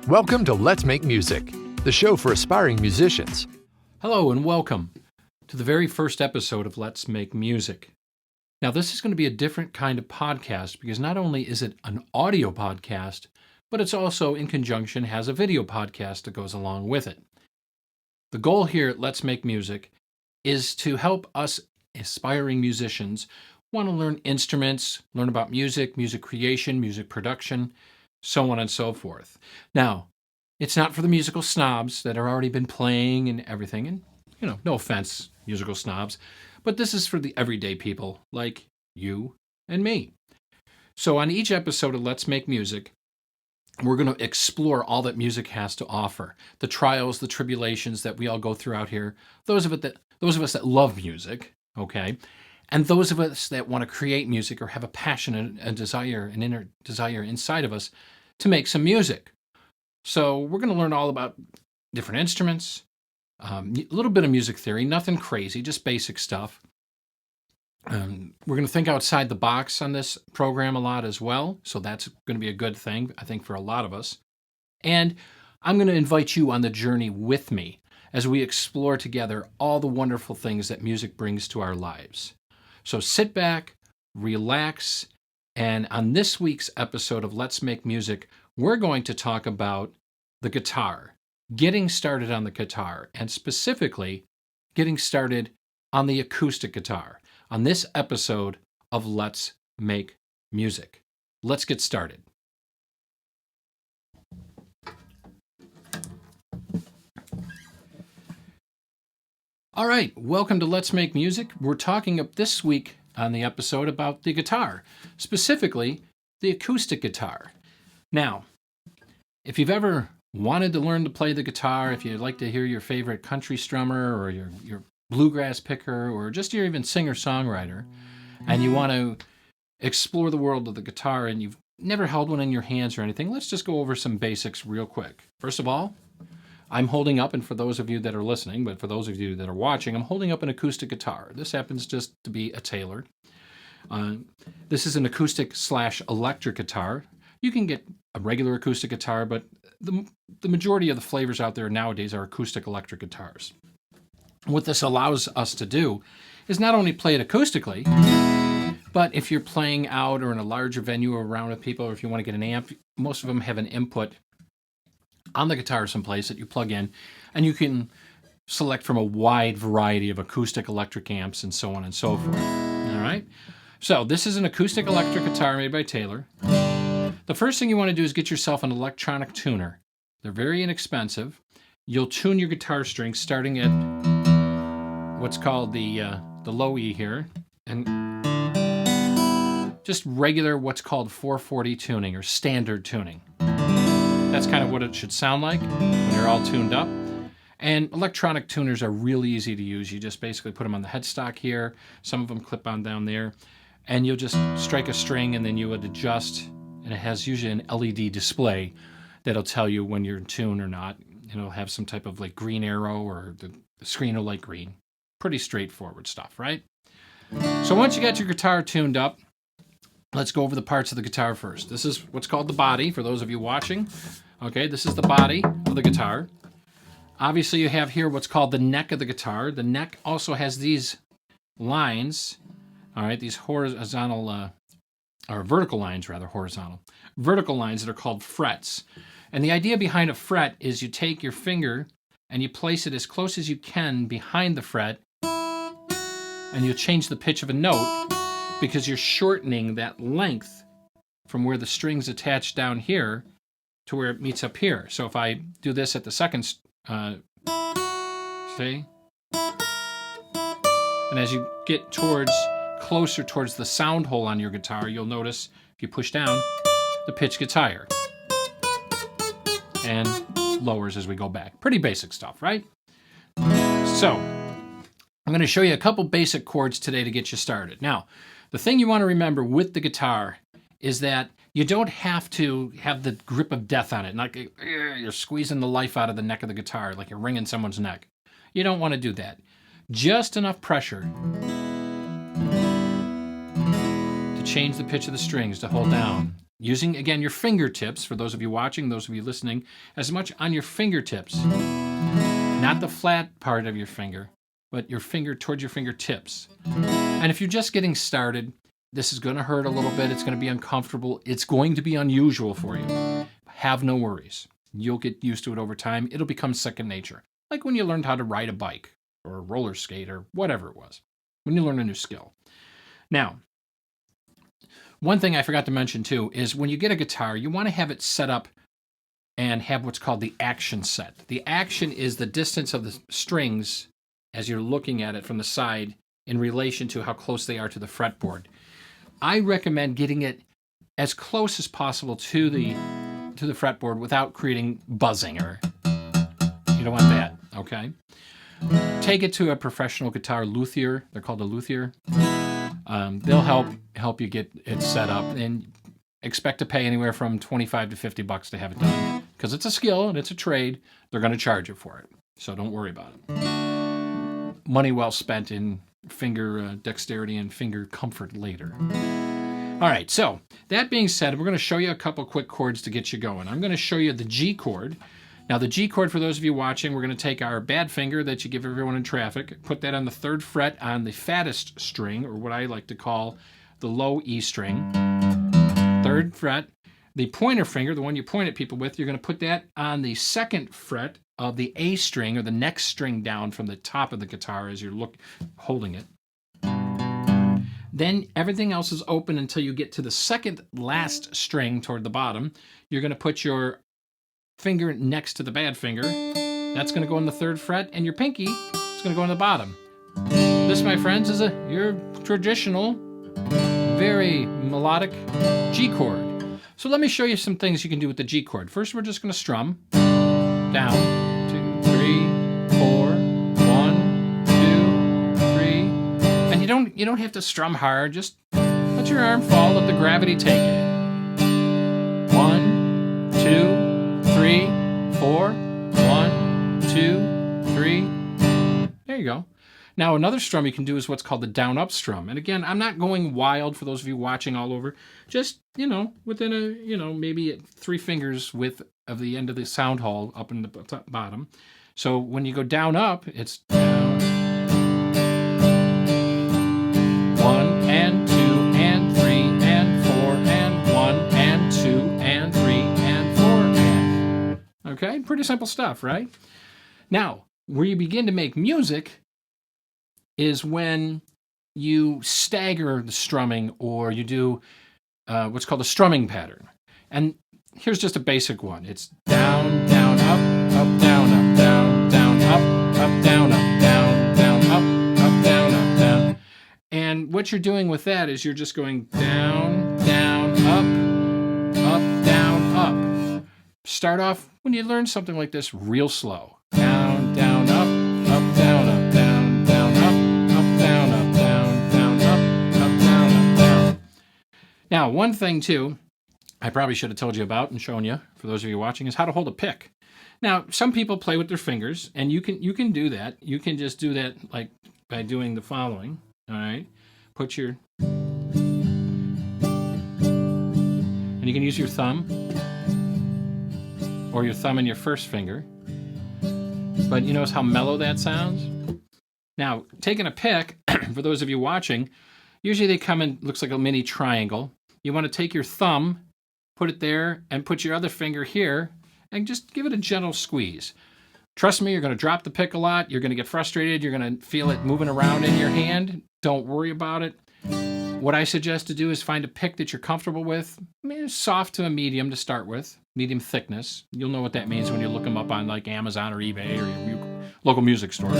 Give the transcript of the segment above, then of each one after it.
Welcome to Let's Make Music, the show for aspiring musicians. Hello and welcome to the very first episode of Let's Make Music. Now, this is going to be a different kind of podcast because not only is it an audio podcast, but it's also in conjunction has a video podcast that goes along with it. The goal here at Let's Make Music is to help us aspiring musicians want to learn instruments, learn about music, music creation, music production, so on and so forth. Now, it's not for the musical snobs that have already been playing and everything, and, no offense, musical snobs, but this is for the everyday people like you and me. So on each episode of Let's Make Music, we're going to explore all that music has to offer, the trials, the tribulations that we all go through out here, those of us that love music, okay, and those of us that want to create music or have a passion and a desire, an inner desire inside of us to make some music. So we're going to learn all about different instruments, a little bit of music theory, nothing crazy, just basic stuff. We're going to think outside the box on this program a lot as well, so that's going to be a good thing, I think, for a lot of us. And I'm going to invite you on the journey with me as we explore together all the wonderful things that music brings to our lives. So sit back, relax, and on this week's episode of Let's Make Music, we're going to talk about the guitar, getting started on the guitar, and specifically getting started on the acoustic guitar on this episode of Let's Make Music. Let's get started. All right, welcome to Let's Make Music. We're talking this week on the episode about the guitar, specifically the acoustic guitar. Now, if you've ever wanted to learn to play the guitar, if you'd like to hear your favorite country strummer or your bluegrass picker or just your even singer-songwriter, and you want to explore the world of the guitar and you've never held one in your hands or anything, let's just go over some basics real quick. First of all, I'm holding up, and for those of you that are listening, but for those of you that are watching, I'm holding up an acoustic guitar. This happens just to be a Taylor. This is an acoustic/electric guitar. You can get a regular acoustic guitar, but the majority of the flavors out there nowadays are acoustic electric guitars. What this allows us to do is not only play it acoustically, but if you're playing out or in a larger venue or around with people, or if you want to get an amp, most of them have an input on the guitar someplace that you plug in, and you can select from a wide variety of acoustic electric amps and so on and so forth. All right? So this is an acoustic electric guitar made by Taylor. The first thing you want to do is get yourself an electronic tuner. They're very inexpensive. You'll tune your guitar strings starting at what's called the low E here, and just regular what's called 440 tuning or standard tuning. That's kind of what it should sound like when you're all tuned up. And electronic tuners are really easy to use. You just basically put them on the headstock here. Some of them clip on down there. And you'll just strike a string and then you would adjust. And it has usually an LED display that'll tell you when you're in tune or not. It'll have some type of like green arrow or the screen will light green. Pretty straightforward stuff, right? So once you got your guitar tuned up, let's go over the parts of the guitar first. This is what's called the body, for those of you watching. Okay, this is the body of the guitar. Obviously, you have here what's called the neck of the guitar. The neck also has these lines, all right, these horizontal, or vertical lines, rather, horizontal. Vertical lines that are called frets. And the idea behind a fret is you take your finger and you place it as close as you can behind the fret, and you'll change the pitch of a note because you're shortening that length from where the string's attached down here to where it meets up here. So if I do this at the second, see? And as you get closer towards the sound hole on your guitar, you'll notice if you push down, the pitch gets higher and lowers as we go back. Pretty basic stuff, right? So I'm going to show you a couple basic chords today to get you started. Now, the thing you want to remember with the guitar is that you don't have to have the grip of death on it. Like you're squeezing the life out of the neck of the guitar, like you're wringing someone's neck. You don't want to do that. Just enough pressure to change the pitch of the strings to hold down using, again, your fingertips, for those of you watching, those of you listening, as much on your fingertips, not the flat part of your finger, but your finger towards your fingertips. And if you're just getting started, this is going to hurt a little bit. It's going to be uncomfortable. It's going to be unusual for you. Have no worries. You'll get used to it over time. It'll become second nature. Like when you learned how to ride a bike or roller skate or whatever it was, when you learn a new skill. Now, one thing I forgot to mention too is when you get a guitar, you want to have it set up and have what's called the action set. The action is the distance of the strings as you're looking at it from the side in relation to how close they are to the fretboard. I recommend getting it as close as possible to the fretboard without creating buzzing, or you don't want that, okay? Take it to a professional guitar luthier. They're called a luthier. They'll help you get it set up, and expect to pay anywhere from $25 to $50 to have it done. Because it's a skill and it's a trade, they're going to charge you for it. So don't worry about it. Money well spent in finger dexterity and finger comfort later. All right, so that being said, we're going to show you a couple quick chords to get you going. I'm going to show you the G chord. Now, the G chord, for those of you watching, we're going to take our bad finger that you give everyone in traffic, put that on the 3rd fret on the fattest string, or what I like to call the low E string. 3rd fret. The pointer finger, the one you point at people with, you're going to put that on the 2nd fret of the A string, or the next string down from the top of the guitar as you're holding it. Then everything else is open until you get to the 2nd last string toward the bottom. You're going to put your finger next to the bad finger. That's going to go on the 3rd fret, and your pinky is going to go on the bottom. This, my friends, is your traditional, very melodic G chord. So let me show you some things you can do with the G chord. First, we're just going to strum down, 2, 3, 4, 1, 2, 3. And you don't have to strum hard. Just let your arm fall. Let the gravity take it. 1, 2, 3, 4. 1, 2, 3. There you go. Now, another strum you can do is what's called the down-up strum. And again, I'm not going wild for those of you watching all over. Just, within maybe 3 fingers width of the end of the sound hole up in the bottom. So when you go down up, it's down. 1 and 2 and 3 and 4 and 1 and 2 and 3 and 4 and. Okay, pretty simple stuff, right? Now, where you begin to make music is when you stagger the strumming, or you do what's called a strumming pattern. And here's just a basic one. It's down, down, up, down, up, down, down, up, down, up, down, down, up, down, up, down. And what you're doing with that is you're just going down, down, up, down, up. Start off, when you learn something like this, real slow. Down, down, up, down, up, down, down, up, down, up, down, down, up, down, up, down. Now, one thing too, I probably should have told you about and shown you, for those of you watching, is how to hold a pick. Now, some people play with their fingers, and you can do that. You can just do that like by doing the following. All right, put your, and you can use your thumb, or your thumb and your first finger. But you notice how mellow that sounds? Now, taking a pick, for those of you watching, usually they come in, looks like a mini triangle. You want to take your thumb, put it there, and put your other finger here, and just give it a gentle squeeze. Trust me, you're going to drop the pick a lot. You're going to get frustrated. You're going to feel it moving around in your hand. Don't worry about it. What I suggest to do is find a pick that you're comfortable with. Soft to a medium to start with, medium thickness. You'll know what that means when you look them up on like Amazon or eBay or your local music store.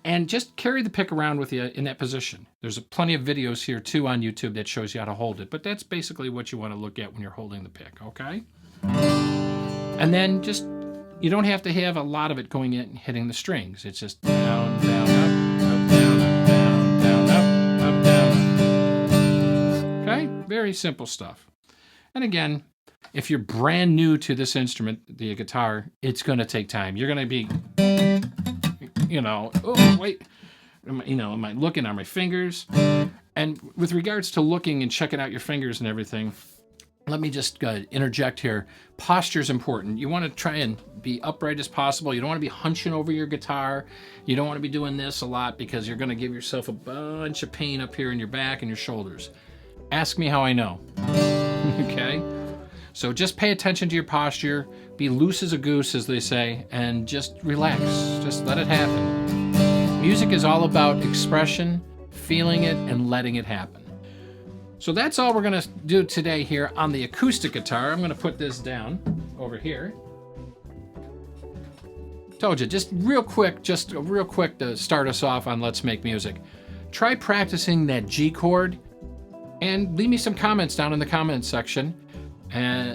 And just carry the pick around with you in that position. There's plenty of videos here too on YouTube that shows you how to hold it, but that's basically what you want to look at when you're holding the pick, okay? And then you don't have to have a lot of it going in and hitting the strings. It's just down, down, up, down, up, down, down, up, down. Okay? Very simple stuff. And again, if you're brand new to this instrument, the guitar, it's going to take time. You're going to be, oh, wait, am I looking at my fingers? And with regards to looking and checking out your fingers and everything, let me just interject here. Posture is important. You want to try and be upright as possible. You don't want to be hunching over your guitar. You don't want to be doing this a lot because you're going to give yourself a bunch of pain up here in your back and your shoulders. Ask me how I know. Okay? So just pay attention to your posture. Be loose as a goose, as they say, and just relax. Just let it happen. Music is all about expression, feeling it, and letting it happen. So that's all we're going to do today here on the acoustic guitar. I'm going to put this down over here. Told you, just real quick to start us off on Let's Make Music. Try practicing that G chord and leave me some comments down in the comments section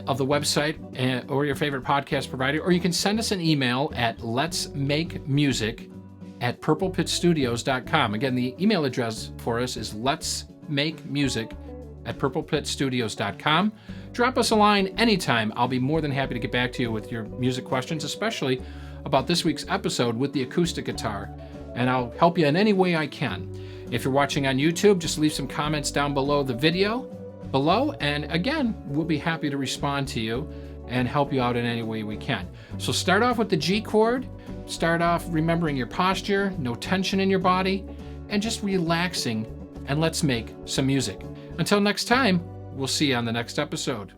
of the website or your favorite podcast provider, or you can send us an email at letsmakemusic@purplepitstudios.com. Again, the email address for us is letsmakemusic@purplepitstudios.com. Drop us a line anytime. I'll be more than happy to get back to you with your music questions, especially about this week's episode with the acoustic guitar, and I'll help you in any way I can. If you're watching on YouTube, just leave some comments down below the video, and again, we'll be happy to respond to you and help you out in any way we can. So start off with the G chord, start off remembering your posture, no tension in your body, and just relaxing, and let's make some music. Until next time, we'll see you on the next episode.